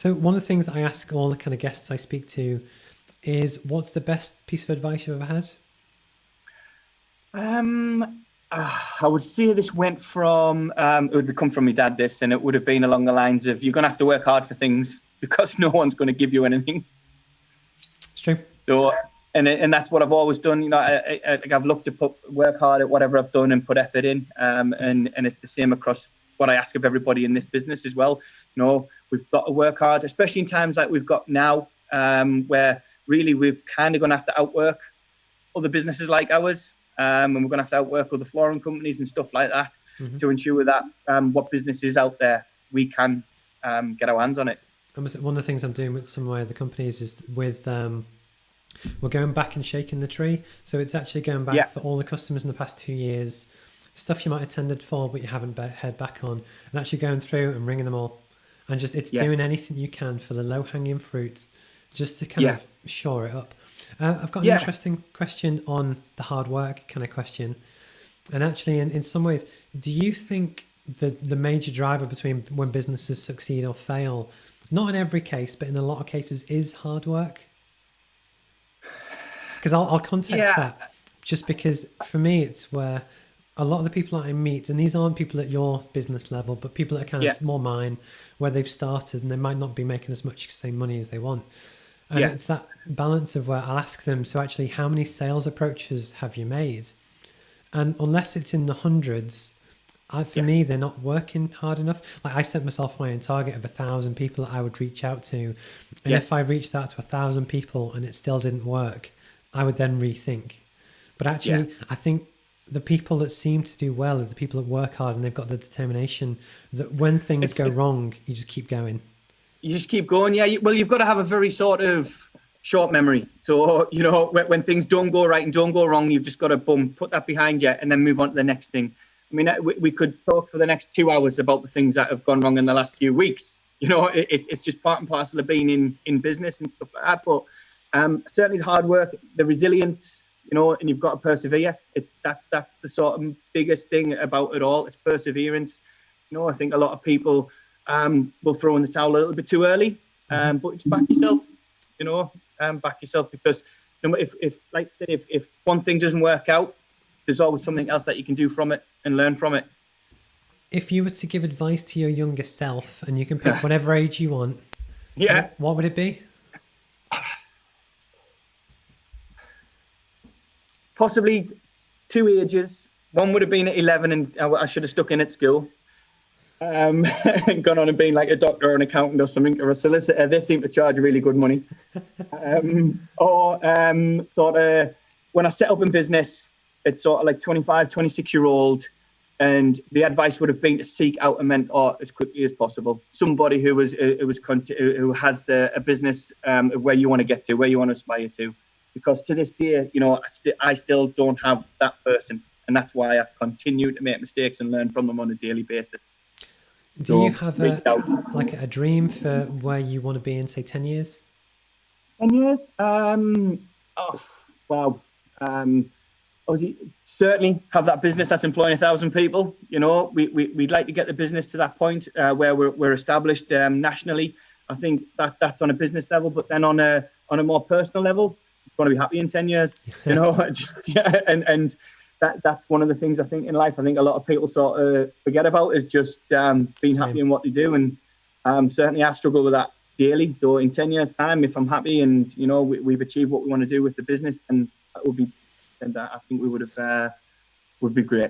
So one of the things that I ask all the kind of guests I speak to is, what's the best piece of advice you've ever had? I would say this went from, it would come from my dad, this, and it would have been along the lines of, you're going to have to work hard for things because no one's going to give you anything. It's true. So, and that's what I've always done. You know, I've looked to work hard at whatever I've done and put effort in. And it's the same across what I ask of everybody in this business as well. You know, we've got to work hard, especially in times like we've got now, where really we're kind of going to have to outwork other businesses like ours. And we're going to have to outwork other flooring companies and stuff like that to ensure that what business is out there, we can get our hands on it. One of the things I'm doing with some of my other companies is with, we're going back and shaking the tree. So it's actually going back for all the customers in the past 2 years, stuff you might have attended for, but you haven't heard back on, and actually going through and ringing them all. And just, it's doing anything you can for the low hanging fruits, just to kind of shore it up. I've got an interesting question on the hard work kind of question. And actually, in some ways, do you think the major driver between when businesses succeed or fail, not in every case, but in a lot of cases, is hard work? Because I'll context that, just because for me, it's where a lot of the people that I meet, and these aren't people at your business level, but people that are kind of more mine, where they've started and they might not be making as much same money as they want. And it's that balance of where I'll ask them, so actually, how many sales approaches have you made? And unless it's in the hundreds, for me, they're not working hard enough. Like, I set myself my own target of 1,000 people that I would reach out to. And if I reached that to 1,000 people and it still didn't work, I would then rethink. But actually, I think the people that seem to do well are the people that work hard and they've got the determination that when things go wrong, you just keep going. You just keep going. Yeah. Well, you've got to have a very sort of short memory. So, you know, when things don't go right and don't go wrong, you've just got to put that behind you and then move on to the next thing. I mean, we could talk for the next 2 hours about the things that have gone wrong in the last few weeks. You know, it's just part and parcel of being in business and stuff like that. But certainly the hard work, the resilience, you know, and you've got to persevere. That's the sort of biggest thing about it all. It's perseverance. You know, I think a lot of people will throw in the towel a little bit too early, but just back yourself. You know, back yourself, because you know, if one thing doesn't work out, there's always something else that you can do from it and learn from it. If you were to give advice to your younger self, and you can pick whatever age you want, what would it be? Possibly 2 ages. One would have been at 11 and I should have stuck in at school. And gone on and been like a doctor or an accountant or something, or a solicitor. They seem to charge really good money. Or sort of when I set up in business, it's sort of like 25, 26-year-old, and the advice would have been to seek out a mentor as quickly as possible. Somebody who has a business where you want to get to, where you want to aspire to. Because to this day, you know, I still don't have that person, and that's why I continue to make mistakes and learn from them on a daily basis. Do you have a dream for where you want to be in, say, 10 years? 10 years? Wow. Obviously, certainly have that business that's employing 1,000 people. You know, we'd like to get the business to that point where we're established nationally. I think that's on a business level, but then on a more personal level, I'm going to be happy in 10 years. You know, and that's one of the things I think in life. I think a lot of people sort of forget about is just being happy in what they do, and certainly I struggle with that daily. So in 10 years' time, if I'm happy and you know we've achieved what we want to do with the business, and that would be, and I think we would be great.